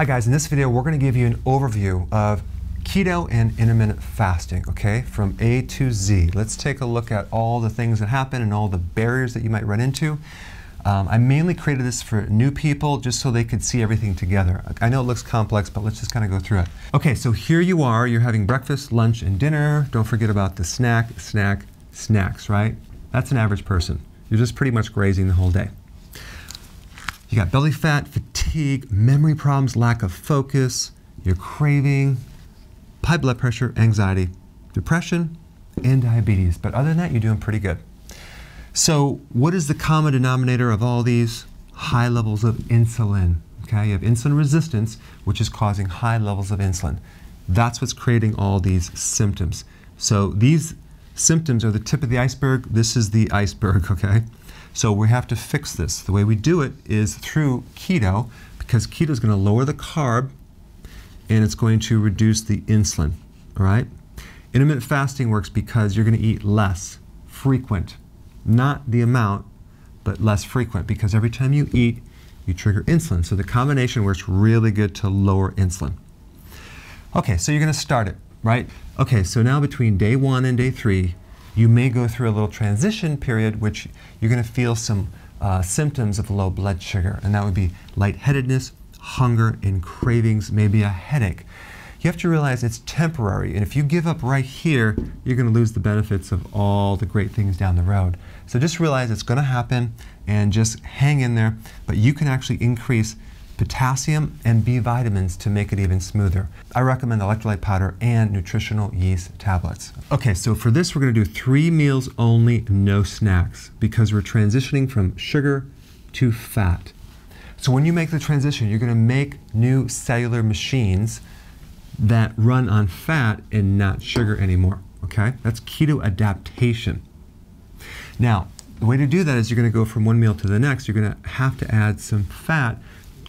Hi guys, in this video we're going to give you an overview of keto and intermittent fasting, okay, from A to Z. Let's take a look at all the things that happen and all the barriers that you might run into. I mainly created this for new people just so they could see everything together. I know it looks complex, but let's just kind of go through it. Okay, so here you are, you're having breakfast, lunch, and dinner. Don't forget about the snacks, right? That's an average person. You're just pretty much grazing the whole day. You got belly fat, fatigue, memory problems, lack of focus, you're craving, high blood pressure, anxiety, depression, and diabetes. But other than that, you're doing pretty good. So what is the common denominator of all these? High levels of insulin. Okay, you have insulin resistance, which is causing high levels of insulin. That's what's creating all these symptoms. So these symptoms are the tip of the iceberg. This is the iceberg, okay? So we have to fix this. The way we do it is through keto, because keto is going to lower the carb and it's going to reduce the insulin, all right? Intermittent fasting works because you're going to eat less frequent, not the amount, but less frequent, because every time you eat, you trigger insulin. So the combination works really good to lower insulin. Okay, so you're going to start it, right? Okay, so now between day 1 and day 3, you may go through a little transition period, which you're going to feel some symptoms of low blood sugar, and that would be lightheadedness, hunger, and cravings, maybe a headache. You have to realize it's temporary, and if you give up right here, you're going to lose the benefits of all the great things down the road. So just realize it's going to happen and just hang in there, but you can actually increase potassium and B vitamins to make it even smoother. I recommend electrolyte powder and nutritional yeast tablets. Okay, so for this we're going to do 3 meals only, no snacks, because we're transitioning from sugar to fat. So when you make the transition, you're going to make new cellular machines that run on fat and not sugar anymore, okay? That's keto adaptation. Now, the way to do that is you're going to go from one meal to the next. You're going to have to add some fat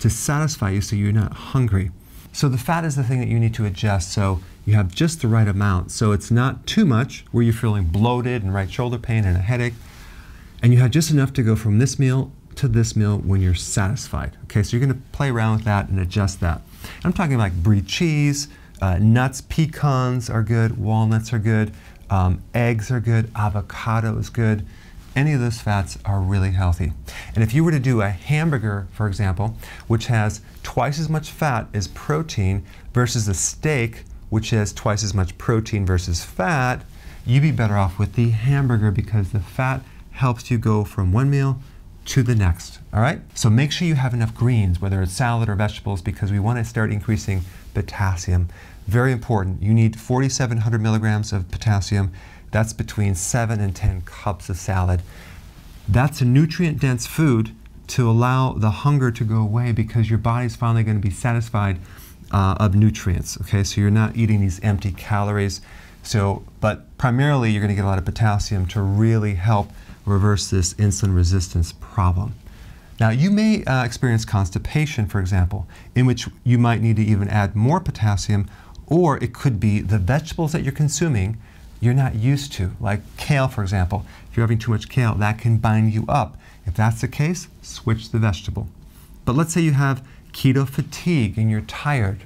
to satisfy you so you're not hungry. So the fat is the thing that you need to adjust so you have just the right amount. So it's not too much where you're feeling bloated and right shoulder pain and a headache. And you have just enough to go from this meal to this meal when you're satisfied. Okay, so you're going to play around with that and adjust that. I'm talking like brie cheese, nuts, pecans are good, walnuts are good, eggs are good, avocado is good. Any of those fats are really healthy. And if you were to do a hamburger, for example, which has twice as much fat as protein versus a steak, which has twice as much protein versus fat, you'd be better off with the hamburger because the fat helps you go from one meal to the next, all right? So make sure you have enough greens, whether it's salad or vegetables, because we want to start increasing potassium. Very important. You need 4,700 milligrams of potassium. That's between 7 and 10 cups of salad. That's a nutrient-dense food to allow the hunger to go away because your body's finally going to be satisfied of nutrients, okay? So you're not eating these empty calories. But primarily you're going to get a lot of potassium to really help reverse this insulin resistance problem. Now you may experience constipation, for example, in which you might need to even add more potassium, or it could be the vegetables that you're consuming you're not used to, like kale, for example. If you're having too much kale, that can bind you up. If that's the case, switch the vegetable. But let's say you have keto fatigue and you're tired.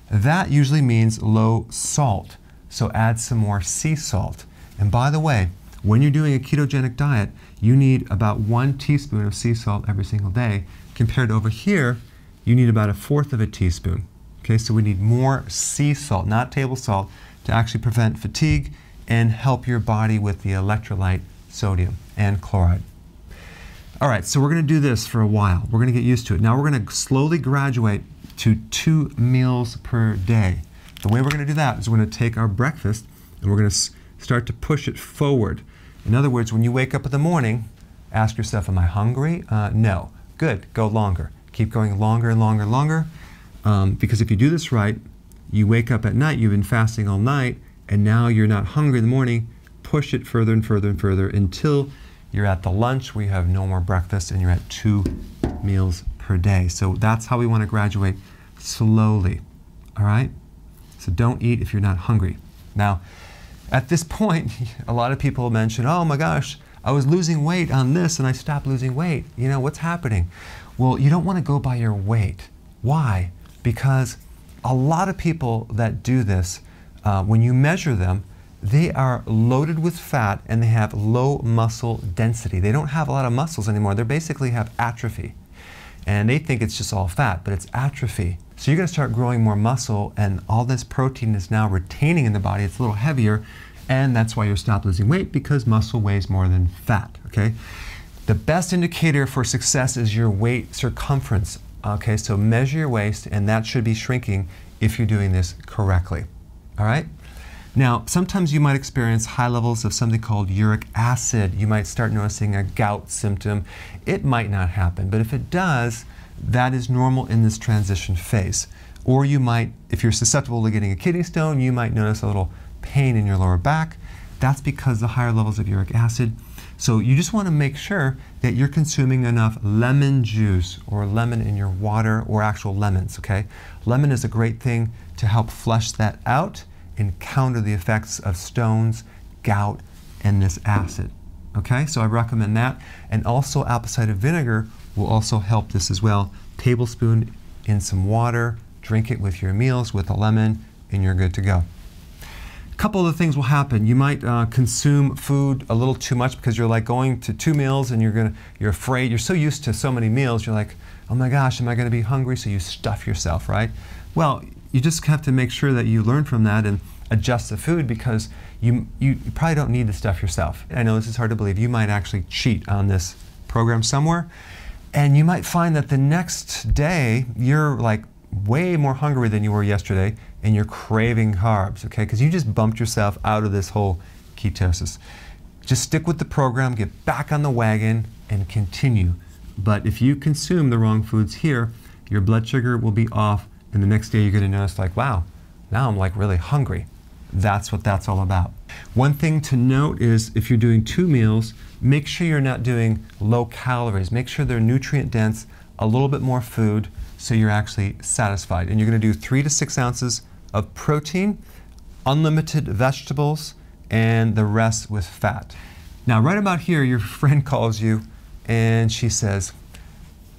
That usually means low salt, so add some more sea salt. And by the way, when you're doing a ketogenic diet, you need about 1 teaspoon of sea salt every single day, compared to over here, you need about 1/4 of a teaspoon. Okay, so we need more sea salt, not table salt, to actually prevent fatigue and help your body with the electrolyte sodium and chloride. All right, so we're going to do this for a while. We're going to get used to it. Now we're going to slowly graduate to 2 meals per day. The way we're going to do that is we're going to take our breakfast and we're going to start to push it forward. In other words, when you wake up in the morning, ask yourself, am I hungry? No. Good, go longer. Keep going longer and longer and longer, because if you do this right, you wake up at night, you've been fasting all night, and now you're not hungry in the morning, push it further and further and further until you're at the lunch where you have no more breakfast and you're at 2 meals per day. So that's how we want to graduate slowly, all right? So don't eat if you're not hungry. Now, at this point, a lot of people mention, oh my gosh, I was losing weight on this and I stopped losing weight. You know, what's happening? Well, you don't want to go by your weight. Why? because a lot of people that do this, when you measure them, they are loaded with fat and they have low muscle density. They don't have a lot of muscles anymore. They basically have atrophy. And they think it's just all fat, but it's atrophy. So you're going to start growing more muscle, and all this protein is now retaining in the body. It's a little heavier, and that's why you're stop losing weight, because muscle weighs more than fat, okay? The best indicator for success is your waist circumference, okay? So measure your waist, and that should be shrinking if you're doing this correctly, all right? Now, sometimes you might experience high levels of something called uric acid. You might start noticing a gout symptom. It might not happen, but if it does, that is normal in this transition phase. Or you might, if you're susceptible to getting a kidney stone, you might notice a little pain in your lower back. That's because of the higher levels of uric acid. So you just want to make sure that you're consuming enough lemon juice or lemon in your water, or actual lemons, okay? Lemon is a great thing to help flush that out and counter the effects of stones, gout, and this acid. Okay, so I recommend that. And also apple cider vinegar will also help this as well. Tablespoon in some water, drink it with your meals with a lemon, and you're good to go. A couple of things will happen. You might consume food a little too much because you're like going to 2 meals and you're afraid. You're so used to so many meals, you're like, oh my gosh, am I going to be hungry? So you stuff yourself, right? Well, you just have to make sure that you learn from that and adjust the food, because you probably don't need to stuff yourself. I know this is hard to believe. You might actually cheat on this program somewhere, and you might find that the next day you're like way more hungry than you were yesterday, and you're craving carbs, okay? Because you just bumped yourself out of this whole ketosis. Just stick with the program, get back on the wagon, and continue. But if you consume the wrong foods here, your blood sugar will be off, and the next day you're going to notice like, wow, now I'm like really hungry. That's what that's all about. One thing to note is if you're doing 2 meals, make sure you're not doing low calories. Make sure they're nutrient dense, a little bit more food, so you're actually satisfied. And you're going to do 3 to 6 ounces of protein, unlimited vegetables, and the rest with fat. Now, right about here, your friend calls you and she says,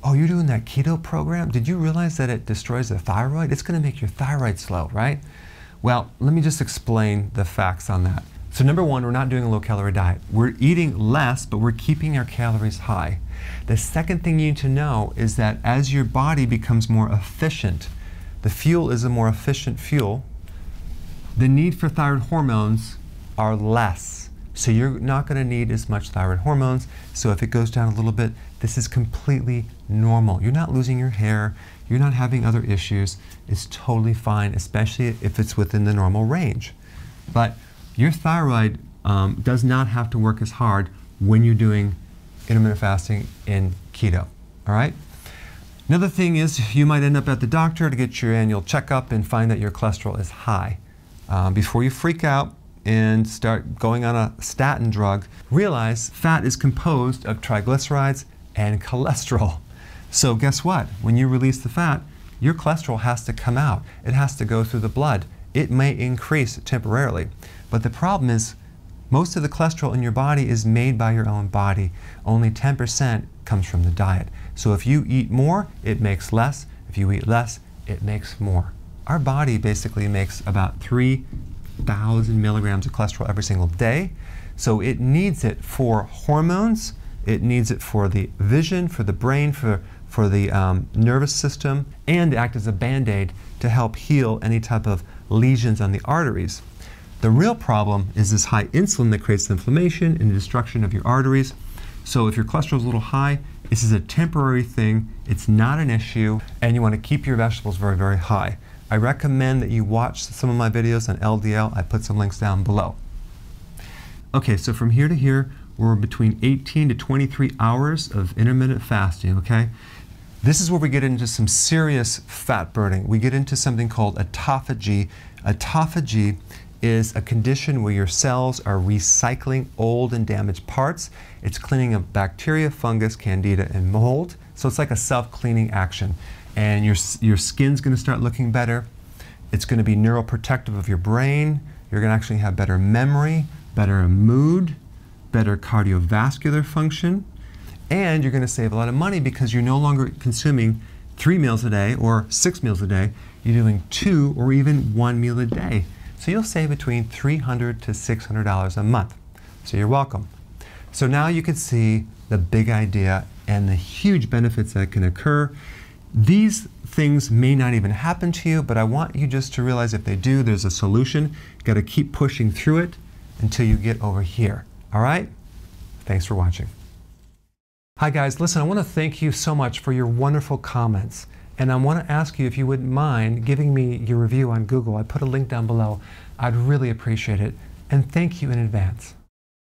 oh, you're doing that keto program? Did you realize that it destroys the thyroid? It's going to make your thyroid slow, right? Well, let me just explain the facts on that. So number one, we're not doing a low-calorie diet. We're eating less, but we're keeping our calories high. The second thing you need to know is that as your body becomes more efficient, the fuel is a more efficient fuel, the need for thyroid hormones are less. So you're not going to need as much thyroid hormones. So if it goes down a little bit, this is completely normal. You're not losing your hair. You're not having other issues. It's totally fine, especially if it's within the normal range. But your thyroid does not have to work as hard when you're doing intermittent fasting in keto, all right? Another thing is you might end up at the doctor to get your annual checkup and find that your cholesterol is high. Before you freak out and start going on a statin drug, realize fat is composed of triglycerides and cholesterol. So guess what? When you release the fat, your cholesterol has to come out. It has to go through the blood. It may increase temporarily, but the problem is most of the cholesterol in your body is made by your own body. Only 10% comes from the diet. So if you eat more, it makes less. If you eat less, it makes more. Our body basically makes about 3,000 milligrams of cholesterol every single day. So it needs it for hormones, it needs it for the vision, for the brain, for the nervous system, and to act as a band-aid to help heal any type of lesions on the arteries. The real problem is this high insulin that creates the inflammation and the destruction of your arteries. So if your cholesterol is a little high, this is a temporary thing. It's not an issue, and you want to keep your vegetables very, very high. I recommend that you watch some of my videos on LDL. I put some links down below. Okay, so from here to here, we're between 18 to 23 hours of intermittent fasting, okay? This is where we get into some serious fat burning. We get into something called autophagy. Autophagy is a condition where your cells are recycling old and damaged parts. It's cleaning up bacteria, fungus, candida, and mold. So it's like a self-cleaning action. And your skin's going to start looking better. It's going to be neuroprotective of your brain. You're going to actually have better memory, better mood, better cardiovascular function, and you're going to save a lot of money because you're no longer consuming 3 meals a day or 6 meals a day, you're doing 2 or even 1 meal a day. So you'll save between $300 to $600 a month. So you're welcome. So now you can see the big idea and the huge benefits that can occur. These things may not even happen to you, but I want you just to realize if they do, there's a solution. You've got to keep pushing through it until you get over here. All right? Thanks for watching. Hi guys, listen, I want to thank you so much for your wonderful comments. And I want to ask you if you wouldn't mind giving me your review on Google. I put a link down below. I'd really appreciate it. And thank you in advance.